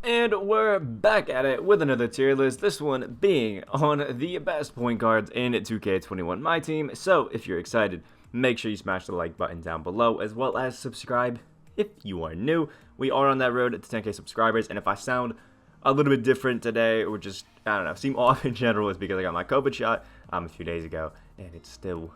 And we're back at it with another tier list, this one being on the best point guards in 2K21 Myteam. So if you're excited, make sure you smash the like button down below, as well as subscribe if you are new. We are on that road to 10k subscribers, and if I sound a little bit different today, or just, I don't know, seem off in general, is because I got my COVID shot a few days ago, and it's still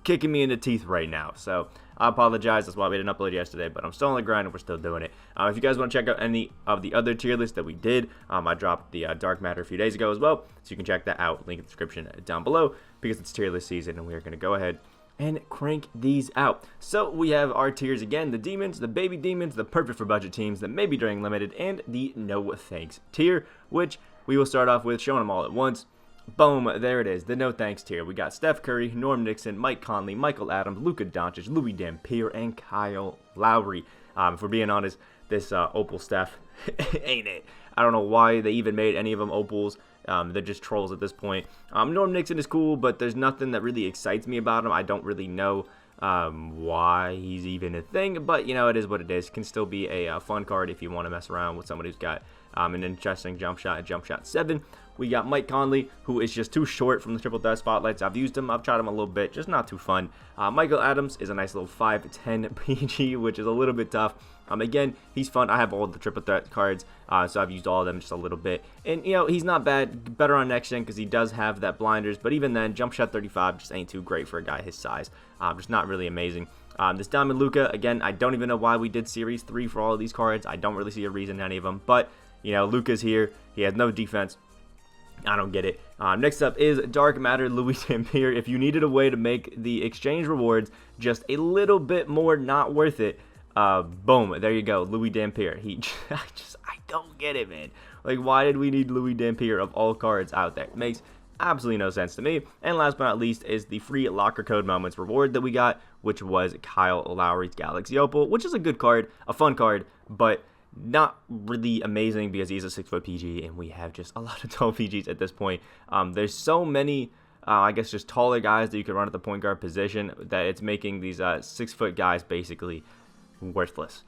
kicking me in the teeth right now. So I apologize, that's why we didn't upload yesterday, but I'm still on the grind and we're still doing it. If you guys want to check out any of the other tier lists that we did, I dropped the Dark Matter a few days ago as well, so you can check that out. Link in the description down below, because it's tier list season and we're going to go ahead and crank these out. So we have our tiers again: the demons, the baby demons, the perfect for budget teams, the maybe during limited, and the no thanks tier, which we will start off with showing them all at once. Boom, there it is, the no thanks tier. We got Steph Curry, Norm Nixon, Mike Conley, Michael Adams, Luca Doncic, Louis Dampier, and Kyle Lowry. If we're being honest, this Opal Steph, ain't it? I don't know why they even made any of them Opals. They're just trolls at this point. Norm Nixon is cool, but there's nothing that really excites me about him. I don't really know why he's even a thing, but you know, it is what it is. Can still be a fun card if you want to mess around with somebody who's got an interesting jump shot at jump shot 7. We got Mike Conley, who is just too short from the triple threat spotlights. I've used him, I've tried him a little bit, just not too fun. Michael Adams is a nice little 5'10 PG, which is a little bit tough. Again, he's fun. I have all the triple threat cards, so I've used all of them just a little bit. And, you know, he's not bad. Better on next gen because he does have that blinders. But even then, jump shot 35 just ain't too great for a guy his size. Just not really amazing. This Diamond Luca, again, I don't even know why we did Series 3 for all of these cards. I don't really see a reason in any of them. But, you know, Luca's here. He has no defense. I don't get it. Next up is Dark Matter Louis Dampier. If you needed a way to make the exchange rewards just a little bit more not worth it, boom, there you go, Louis Dampier. I don't get it, man. Like, why did we need Louis Dampier of all cards out there? It makes absolutely no sense to me. And last but not least is the free locker code moments reward that we got, which was Kyle Lowry's Galaxy Opal, which is a good card, a fun card, but not really amazing because he's a 6-foot PG and we have just a lot of tall PGs at this point. There's so many, I guess, just taller guys that you can run at the point guard position that it's making these 6-foot guys basically worthless.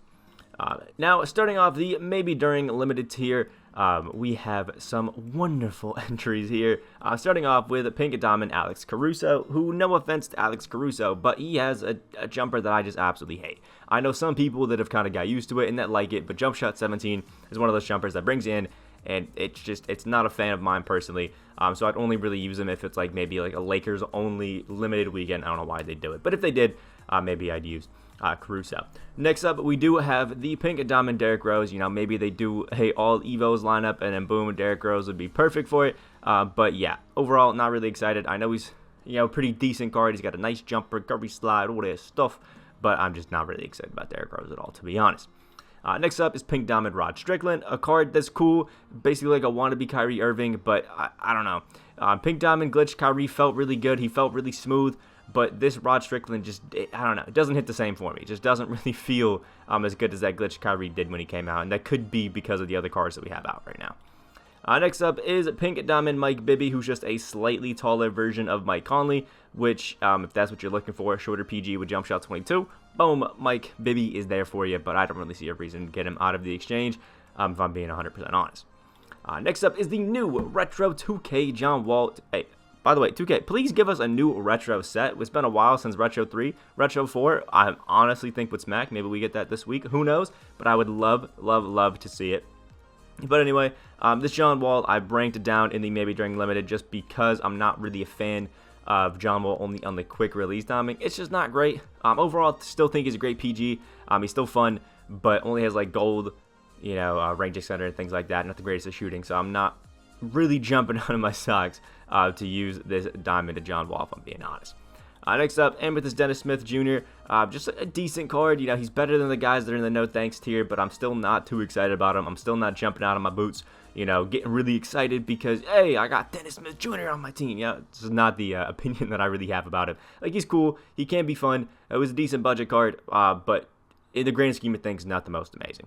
Now, starting off the maybe during limited tier, we have some wonderful entries here. Starting off with Pink Diamond Alex Caruso, who, no offense to Alex Caruso, but he has a jumper that I just absolutely hate. I know some people that have kind of got used to it and that like it, but jump shot 17 is one of those jumpers that brings in, and it's not a fan of mine personally. So I'd only really use them if it's like maybe like a Lakers only limited weekend. I don't know why they do it, but if they did, maybe I'd use Caruso. Next up, we do have the Pink Diamond Derrick Rose. You know, maybe they do all Evos lineup, and then boom, Derrick Rose would be perfect for it. But yeah, overall, not really excited. I know he's, you know, pretty decent card. He's got a nice jumper, curvy slide, all that stuff, but I'm just not really excited about Derrick Rose at all, to be honest. Next up is Pink Diamond Rod Strickland, a card that's cool, basically like a wannabe Kyrie Irving, but I don't know. Pink Diamond Glitch Kyrie felt really good. He felt really smooth. But this Rod Strickland just, I don't know, it doesn't hit the same for me. It just doesn't really feel as good as that Glitch Kyrie did when he came out. And that could be because of the other cards that we have out right now. Next up is Pink Diamond Mike Bibby, who's just a slightly taller version of Mike Conley, which, if that's what you're looking for, shorter PG with jump shot 22, boom, Mike Bibby is there for you. But I don't really see a reason to get him out of the exchange, if I'm being 100% honest. Next up is the new Retro 2K John Walt. Hey, by the way, 2K, please give us a new retro set. It's been a while since Retro 3. Retro 4, I honestly think would smack. Maybe we get that this week. Who knows? But I would love, love, love to see it. But anyway, this John Wall, I ranked it down in the maybe during limited just because I'm not really a fan of John Wall only on the quick release timing. It's just not great. Overall, I still think he's a great PG. He's still fun, but only has like gold, you know, range extender and things like that. Not the greatest at shooting, so I'm not really jumping out of my socks to use this diamond to John Wall, if I'm being honest. Next up, Amethyst Dennis Smith Jr. Just a decent card. You know, he's better than the guys that are in the no thanks tier, but I'm still not too excited about him. I'm still not jumping out of my boots, you know, getting really excited because, hey, I got Dennis Smith Jr. on my team. Yeah, this is not the opinion that I really have about him. Like, he's cool. He can be fun. It was a decent budget card, but in the grand scheme of things, not the most amazing.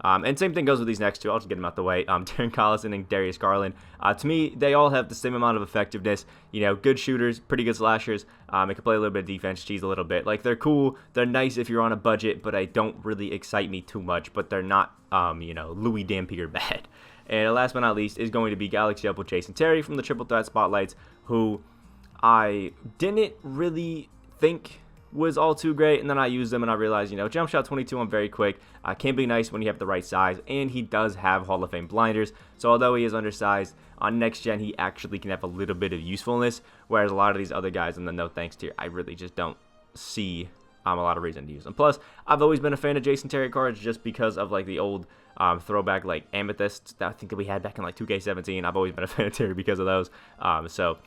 And same thing goes with these next two. I'll just get them out the way. Darren Collison and Darius Garland. To me, they all have the same amount of effectiveness. Good shooters, pretty good slashers. They can play a little bit of defense, cheese a little bit. Like, they're cool. They're nice if you're on a budget, but they don't really excite me too much. But they're not, Louis Dampier bad. And last but not least is going to be Galaxy Opel Jason Terry from the Triple Threat Spotlights, who I didn't really think was all too great, and then I used them and I realized, jump shot 22 on very quick, can be nice when you have the right size, and he does have Hall of Fame blinders, so although he is undersized, on next gen he actually can have a little bit of usefulness, whereas a lot of these other guys in the no thanks tier, I really just don't see a lot of reason to use them. Plus, I've always been a fan of Jason Terry cards just because of like the old throwback like amethysts that I think that we had back in like 2K17. I've always been a fan of Terry because of those, so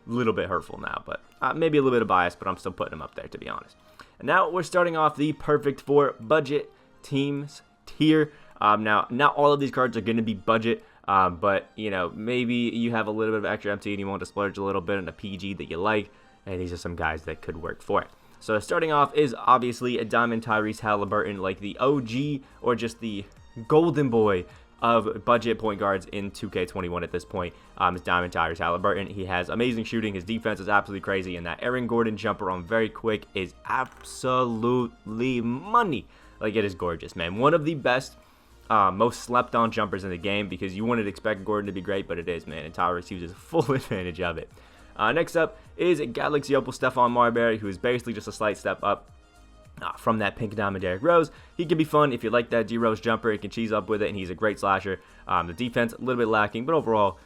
little bit hurtful now, but maybe a little bit of bias, but I'm still putting them up there, to be honest. And now we're starting off the perfect for budget teams tier. Now, not all of these cards are going to be budget, but, maybe you have a little bit of extra MT and you want to splurge a little bit on a PG that you like, and these are some guys that could work for it. So starting off is obviously a Diamond Tyrese Halliburton, like the OG or just the golden boy of budget point guards in 2K21 at this point. Is Diamond Tyrese Halliburton. He has amazing shooting. His defense is absolutely crazy, and that Aaron Gordon jumper on very quick is absolutely money. Like, it is gorgeous, man. One of the best, most slept on jumpers in the game, because you wouldn't expect Gordon to be great, but it is, man, and Tyrese uses full advantage of it. Next up is Galaxy Opel Stephon Marbury, who is basically just a slight step up from that pink diamond Derrick Rose. He can be fun if you like that D-Rose jumper. He can cheese up with it, and he's a great slasher. The defense, a little bit lacking, but overall,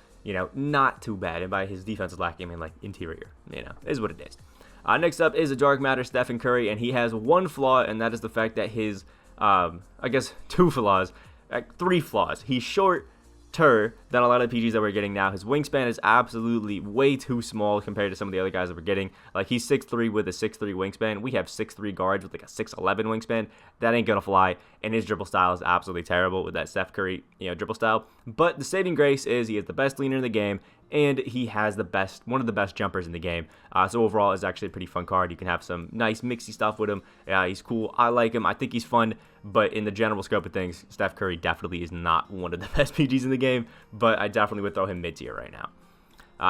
not too bad. And by his defense is lacking, I mean, like, interior, is what it is. Next up is a Dark Matter Stephen Curry, and he has one flaw, and that is the fact that his, I guess, three flaws. He's shorter than a lot of the PGs that we're getting now. His wingspan is absolutely way too small compared to some of the other guys that we're getting. Like, he's 6'3" with a 6'3" wingspan. We have 6'3" guards with like a 6'11" wingspan. That ain't gonna fly. And his dribble style is absolutely terrible with that Steph Curry, dribble style. But the saving grace is he has the best leaner in the game, and he has one of the best jumpers in the game. So overall, it's actually a pretty fun card. You can have some nice mixy stuff with him. He's cool. I like him. I think he's fun. But in the general scope of things, Steph Curry definitely is not one of the best PGs in the game. But I definitely would throw him mid-tier right now.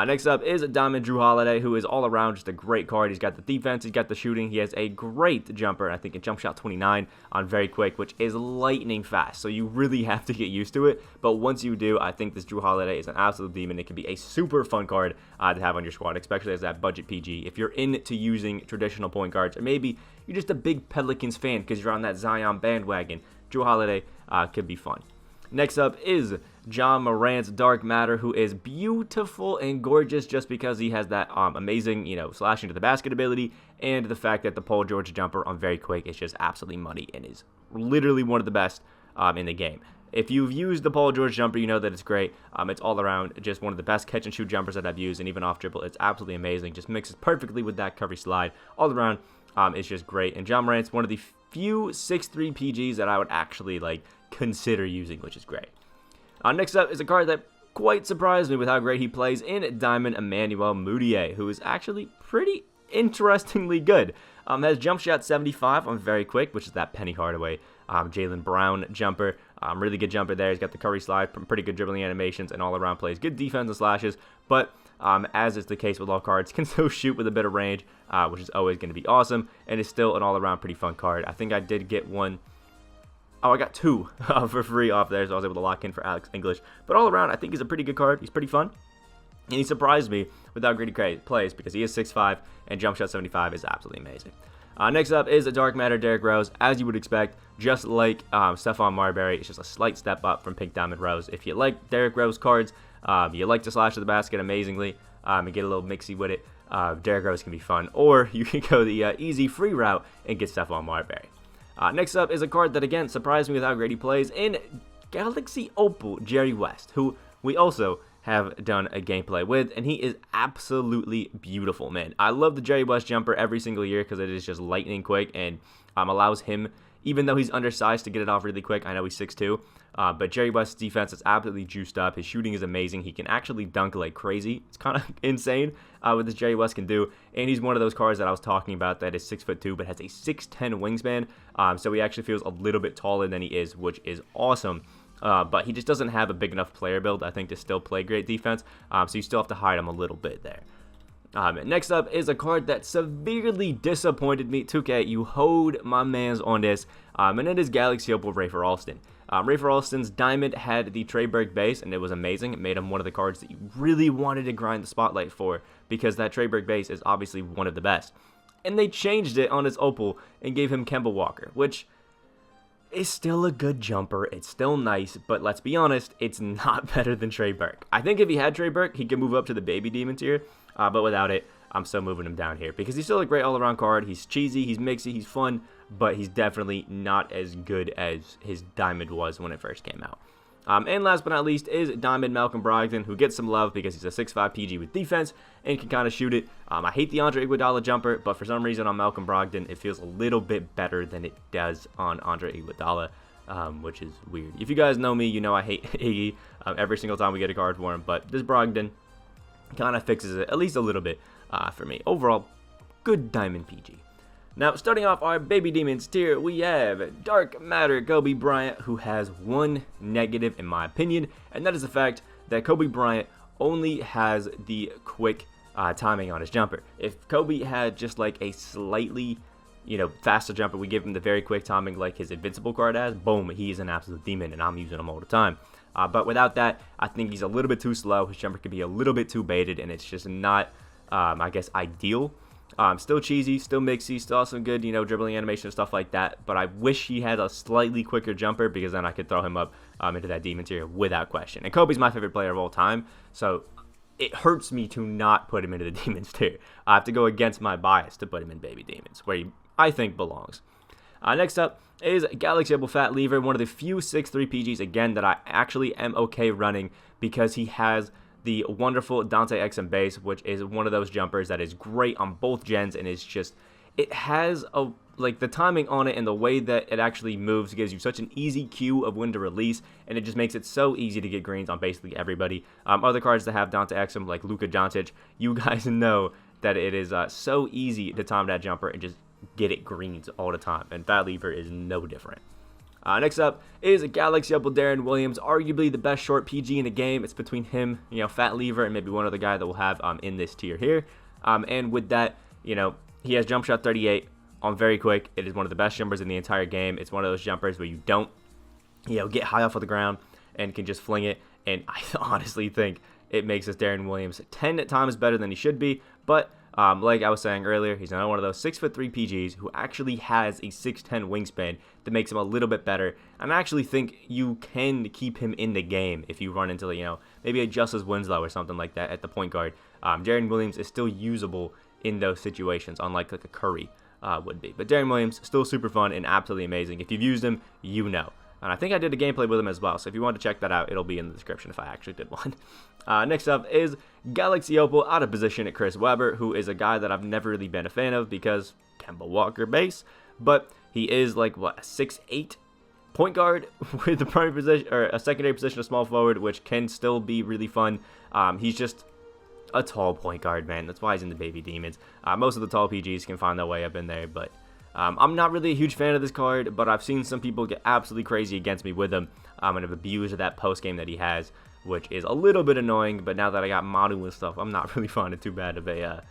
Next up is Diamond Drew Holiday, who is all around just a great card. He's got the defense, he's got the shooting, he has a great jumper, I think a jump shot 29 on very quick, which is lightning fast, so you really have to get used to it. But once you do, I think this Drew Holiday is an absolute demon. It can be a super fun card to have on your squad, especially as that budget PG. If you're into using traditional point guards, or maybe you're just a big Pelicans fan because you're on that Zion bandwagon, Drew Holiday could be fun. Next up is John Morant's Dark Matter, who is beautiful and gorgeous just because he has that amazing, slashing to the basket ability, and the fact that the Paul George jumper on very quick is just absolutely money and is literally one of the best in the game. If you've used the Paul George jumper, you know that it's great. It's all around just one of the best catch and shoot jumpers that I've used, and even off dribble, it's absolutely amazing. Just mixes perfectly with that coverage slide. All around, it's just great. And John Morant's one of the few 6'3" PGs that I would actually consider using, which is great. Next up is a card that quite surprised me with how great he plays in Diamond Emmanuel Mudiay, who is actually pretty interestingly good. Has jump shot 75 on very quick, which is that Penny Hardaway, Jaylen Brown jumper. Really good jumper there. He's got the Curry slide, pretty good dribbling animations, and all around plays good defense and slashes. But as is the case with all cards, can still shoot with a bit of range, which is always going to be awesome, and is still an all around pretty fun card. I think I did get one. I got two for free off there, so I was able to lock in for Alex English. But all around, I think he's a pretty good card. He's pretty fun. And he surprised me with how great he plays, because he is 6'5", and jump shot 75 is absolutely amazing. Next up is a Dark Matter Derrick Rose, as you would expect, just like Stephon Marbury. It's just a slight step up from Pink Diamond Rose. If you like Derrick Rose cards, you like to slash to the basket amazingly, and get a little mixy with it, Derrick Rose can be fun. Or you can go the easy free route and get Stephon Marbury. Next up is a card that, again, surprised me with how great he plays in Galaxy Opal Jerry West, who we also have done a gameplay with, and he is absolutely beautiful, man. I love the Jerry West jumper every single year because it is just lightning quick and allows him, even though he's undersized to get it off really quick. I know he's 6'2", but Jerry West's defense is absolutely juiced up. His shooting is amazing. He can actually dunk like crazy. It's kind of insane what this Jerry West can do. And he's one of those cards that I was talking about that is 6'2", but has a 6'10" wingspan. So he actually feels a little bit taller than he is, which is awesome. But he just doesn't have a big enough player build, I think, to still play great defense. So you still have to hide him a little bit there. Next up is a card that severely disappointed me. 2K, you hoed my mans on this, and it is Galaxy Opal Rafer Alston. Rafer Alston's Diamond had the Treyberg base, and it was amazing. It made him one of the cards that you really wanted to grind the spotlight for, because that Treyberg base is obviously one of the best. And they changed it on his Opal and gave him Kemba Walker, which is still a good jumper. It's still nice, but let's be honest, it's not better than Treyberg. I think if he had Treyberg, he could move up to the Baby Demon tier, but without it, I'm still moving him down here because he's still a great all-around card. He's cheesy, he's mixy, he's fun, but he's definitely not as good as his Diamond was when it first came out. And last but not least is Diamond Malcolm Brogdon, who gets some love because he's a 6'5" PG with defense and can kind of shoot it. I hate the Andre Iguodala jumper, but for some reason on Malcolm Brogdon, it feels a little bit better than it does on Andre Iguodala, which is weird. If you guys know me, you know I hate Iggy every single time we get a card for him, but this Brogdon kind of fixes it at least a little bit for me. Overall, good Diamond PG. Now, starting off our Baby Demons tier, we have Dark Matter Kobe Bryant, who has one negative in my opinion, and that is the fact that Kobe Bryant only has the quick timing on his jumper. If Kobe had just like a slightly, faster jumper, we give him the very quick timing like his Invincible card has, boom, he's an absolute demon, and I'm using him all the time. But without that, I think he's a little bit too slow. His jumper can be a little bit too baited, and it's just not, I guess, ideal. Still cheesy, still mixy, still some good, dribbling animation and stuff like that. But I wish he had a slightly quicker jumper because then I could throw him up into that demon tier without question. And Kobe's my favorite player of all time, so it hurts me to not put him into the demons tier. I have to go against my bias to put him in Baby Demons, where he, I think, belongs. Next up is Galaxy Opal Fat Lever, one of the few 6'3" PGs, again, that I actually am okay running because he has the wonderful Dante XM base, which is one of those jumpers that is great on both gens, and it's just, it has the timing on it and the way that it actually moves gives you such an easy cue of when to release, and it just makes it so easy to get greens on basically everybody. Other cards that have Dante XM, like Luca, Doncic, you guys know that it is so easy to time that jumper and just get it greens all the time, and Fat Lever is no different. Next up is Galaxy Opal Darren Williams, arguably the best short PG in the game. It's between him, Fat Lever, and maybe one other guy that we'll have in this tier here. And with that, he has jump shot 38 on very quick. It is one of the best jumpers in the entire game. It's one of those jumpers where you don't, get high off of the ground and can just fling it. And I honestly think it makes this Darren Williams 10 times better than he should be. But like I was saying earlier, he's another one of those 6'3" PGs who actually has a 6'10" wingspan that makes him a little bit better. And I actually think you can keep him in the game if you run into, maybe a Justice Winslow or something like that at the point guard. Darren Williams is still usable in those situations, unlike like a Curry would be. But Darren Williams, still super fun and absolutely amazing. If you've used him, you know. And I think I did a gameplay with him as well, so if you want to check that out, it'll be in the description if I actually did one. Next up is Galaxy Opal out of position at Chris Webber, who is a guy that I've never really been a fan of because Kemba Walker base, but he is like, a 6'8" point guard with the primary position, or a secondary position of small forward, which can still be really fun. He's just a tall point guard, man. That's why he's in the Baby Demons. Most of the tall PGs can find their way up in there, but I'm not really a huge fan of this card, but I've seen some people get absolutely crazy against me with him and have abused that post game that he has, which is a little bit annoying. But now that I got Manu and stuff, I'm not really finding too bad of an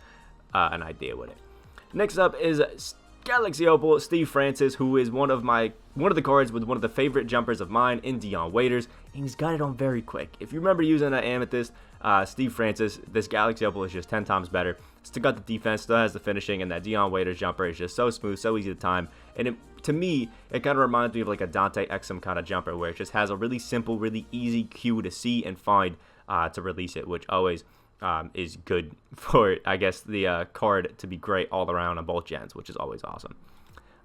idea with it. Next up is Galaxy Opal Steve Francis, who is one of the cards with one of the favorite jumpers of mine in Dion Waiters, and he's got it on very quick. If you remember using that Amethyst, Steve Francis, this Galaxy Opal is just 10 times better. Still got the defense, still has the finishing, and that Dion Waiters jumper is just so smooth, so easy to time. And to me, it kind of reminds me of like a Dante XM kind of jumper, where it just has a really simple, really easy cue to see and find to release it, which always is good for, I guess, the card to be great all around on both gens, which is always awesome.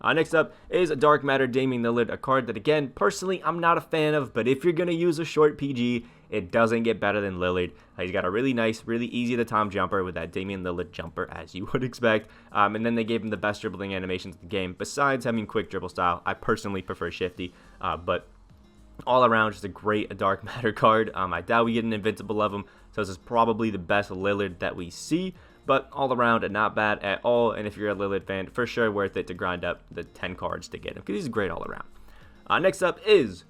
Next up is Dark Matter Damian Lillard, a card that, again, personally, I'm not a fan of, but if you're going to use a short PG It doesn't get better than Lillard. He's got a really nice, really easy-to-time jumper with that Damian Lillard jumper, as you would expect. And then they gave him the best dribbling animations in the game, besides having quick dribble style. I personally prefer shifty, but all around, just a great dark matter card. I doubt we get an invincible of him, so this is probably the best Lillard that we see. But all around, not bad at all. And if you're a Lillard fan, for sure worth it to grind up the 10 cards to get him, because he's great all around. Next up is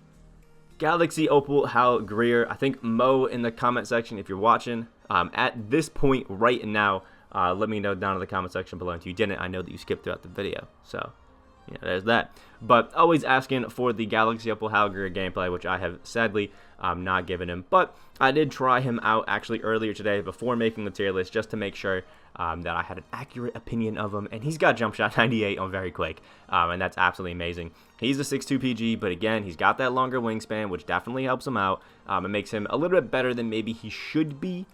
Galaxy Opal Greer. I think Mo in the comment section, if you're watching, at this point right now, let me know down in the comment section below. If you didn't, I know that you skipped throughout the video. So, yeah, there's that. But always asking for the Galaxy Opal Greer gameplay, which I have sadly not given him. But I did try him out actually earlier today before making the tier list, just to make sure that I had an accurate opinion of him. And he's got jump shot 98 on very quick, and that's absolutely amazing. He's a 6'2 PG, but again, he's got that longer wingspan, which definitely helps him out. It makes him a little bit better than maybe he should be.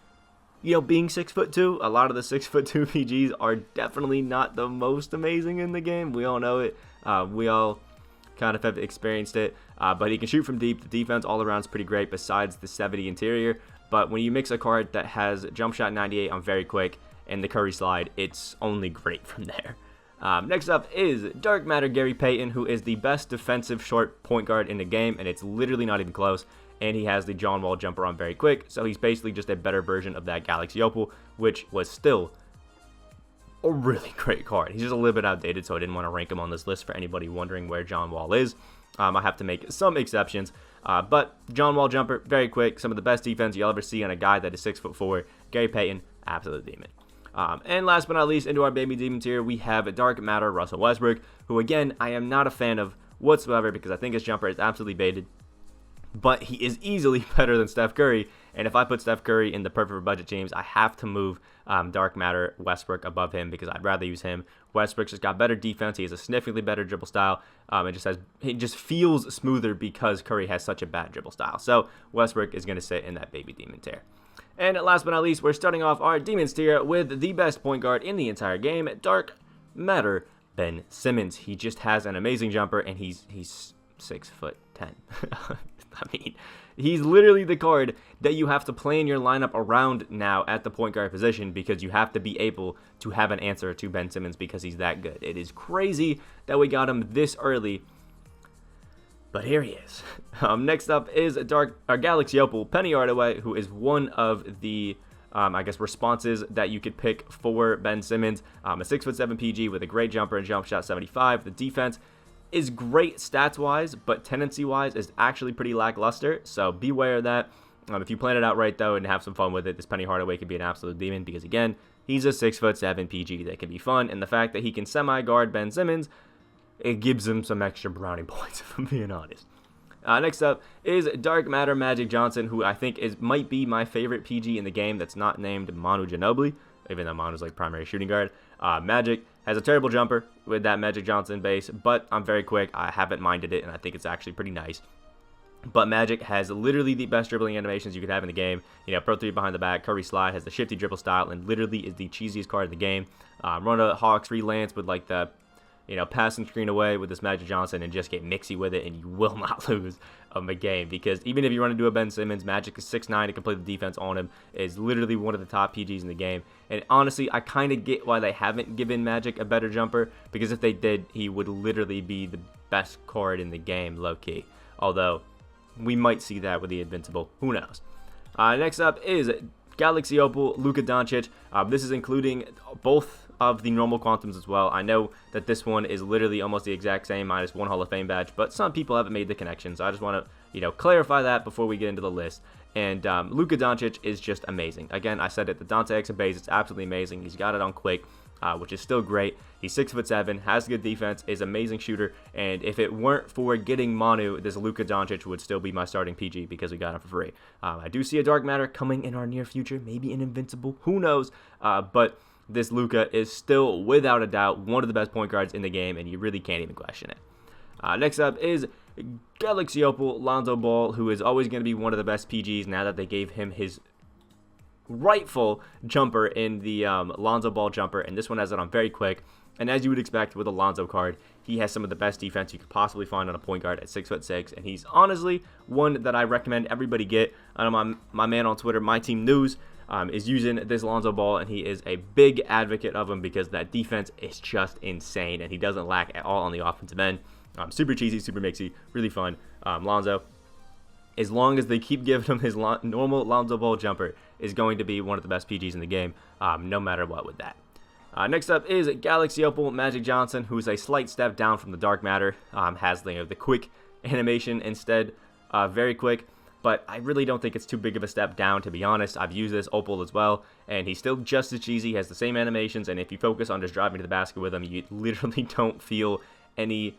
You know, being 6'2", a lot of the 6'2" PGs are definitely not the most amazing in the game. We all know it. We all kind of have experienced it. But he can shoot from deep. The defense all around is pretty great, besides the 70 interior. But when you mix a card that has jump shot 98 on very quick and the Curry slide, it's only great from there. Next up is Dark Matter Gary Payton, who is the best defensive short point guard in the game, and it's literally not even close. And he has the John Wall jumper on very quick, so he's basically just a better version of that Galaxy Opal, which was still a really great card. He's just a little bit outdated, so I didn't want to rank him on this list for anybody wondering where John Wall is. I have to make some exceptions, but John Wall jumper, very quick, some of the best defense you'll ever see on a guy that is 6'4". Gary Payton, absolute demon. And last but not least, into our baby demon tier, we have Dark Matter Russell Westbrook, who again, I am not a fan of whatsoever because I think his jumper is absolutely baited. But he is easily better than Steph Curry, and if I put Steph Curry in the perfect budget teams, I have to move Dark Matter Westbrook above him because I'd rather use him. Westbrook's just got better defense. He has a significantly better dribble style. It just feels smoother because Curry has such a bad dribble style. So Westbrook is going to sit in that baby demon tier. And last but not least, we're starting off our demons tier with the best point guard in the entire game, Dark Matter Ben Simmons. He just has an amazing jumper, and he's 6'10". I mean, he's literally the card that you have to play in your lineup around now at the point guard position because you have to be able to have an answer to Ben Simmons because he's that good. It is crazy that we got him this early, but here he is. Next up is Galaxy Opal Penny Hardaway, who is one of the responses that you could pick for Ben Simmons. A 6'7" PG with a great jumper and jump shot 75. The defense is great stats-wise, but tendency-wise is actually pretty lackluster, so beware of that. If you plan it out right, though, and have some fun with it, this Penny Hardaway could be an absolute demon because, again, he's a 6'7" PG that can be fun, and the fact that he can semi-guard Ben Simmons, it gives him some extra brownie points, if I'm being honest. Next up is Dark Matter Magic Johnson, who I think might be my favorite PG in the game that's not named Manu Ginobili, even though Manu's like primary shooting guard. Magic has a terrible jumper with that Magic Johnson base, but I'm very quick. I haven't minded it, and I think it's actually pretty nice. But Magic has literally the best dribbling animations you could have in the game. You know, Pro 3 behind the back, Curry slide, has the shifty dribble style, and literally is the cheesiest card in the game. Run a Hawks relance with like the, pass and screen away with this Magic Johnson and just get mixy with it, and you will not lose a game. Because even if you run into a Ben Simmons, Magic is 6'9", to complete the defense on him, is literally one of the top PGs in the game. And honestly, I kind of get why they haven't given Magic a better jumper, because if they did, he would literally be the best card in the game, low-key. Although, we might see that with the Invincible. Who knows? Next up is Galaxy Opal Luca Doncic. This is including both of the normal quantums as well. I know that this one is literally almost the exact same, minus one Hall of Fame badge, but some people haven't made the connection, so I just want to, clarify that before we get into the list. And Luca Doncic is just amazing. Again, I said it, the Dante X base, it's absolutely amazing. He's got it on quick, which is still great. He's 6'7", has good defense, is an amazing shooter, and if it weren't for getting Manu, this Luca Doncic would still be my starting PG because we got him for free. I do see a Dark Matter coming in our near future, maybe an Invincible, who knows, but this Luca is still, without a doubt, one of the best point guards in the game, and you really can't even question it. Next up is Galaxy Opal Lonzo Ball, who is always going to be one of the best PGs now that they gave him his rightful jumper in the Lonzo Ball jumper, and this one has it on very quick. And as you would expect with a Lonzo card, he has some of the best defense you could possibly find on a point guard at 6'6", and he's honestly one that I recommend everybody get. I know my man on Twitter, Myteam News, is using this Lonzo Ball, and he is a big advocate of him because that defense is just insane, and he doesn't lack at all on the offensive end. Super cheesy, super mixy, really fun. Lonzo, as long as they keep giving him his normal Lonzo Ball jumper, is going to be one of the best PGs in the game, no matter what with that. Next up is Galaxy Opal Magic Johnson, who is a slight step down from the Dark Matter. Has the quick animation instead, very quick, but I really don't think it's too big of a step down, to be honest. I've used this Opal as well, and he's still just as cheesy, has the same animations, and if you focus on just driving to the basket with him, you literally don't feel any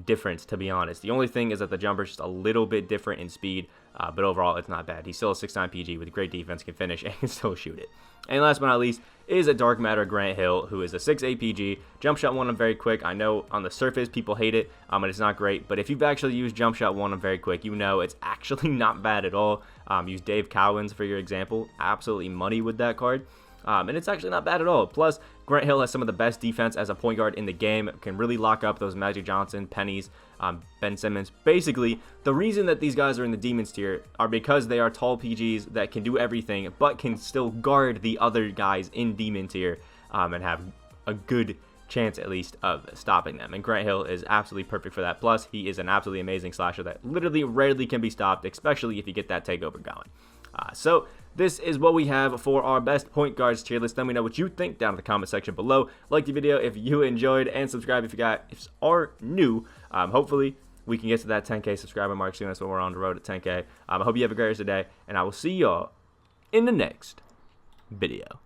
difference, to be honest. The only thing is that the jumper is just a little bit different in speed, but overall it's not bad. He's still a 6'9" PG with great defense, can finish, and can still shoot it. And last but not least is a Dark Matter Grant Hill, who is a 6'8" PG. Jump shot one, I'm very quick. I know on the surface people hate it, and it's not great, but if you've actually used jump shot one, I'm very quick, you know it's actually not bad at all. Use Dave Cowens for your example. Absolutely money with that card. And it's actually not bad at all. Plus, Grant Hill has some of the best defense as a point guard in the game. Can really lock up those Magic Johnson, Pennies, Ben Simmons. Basically, the reason that these guys are in the Demons tier are because they are tall PGs that can do everything, but can still guard the other guys in Demon tier and have a good chance, at least, of stopping them. And Grant Hill is absolutely perfect for that. Plus, he is an absolutely amazing slasher that literally rarely can be stopped, especially if you get that takeover going. So this is what we have for our best point guards tier list. Let me know what you think down in the comment section below. Like the video if you enjoyed, and subscribe if you are new. Hopefully we can get to that 10K subscriber mark soon. That's when we're on the road at 10K. I hope you have a great rest of the day, and I will see y'all in the next video.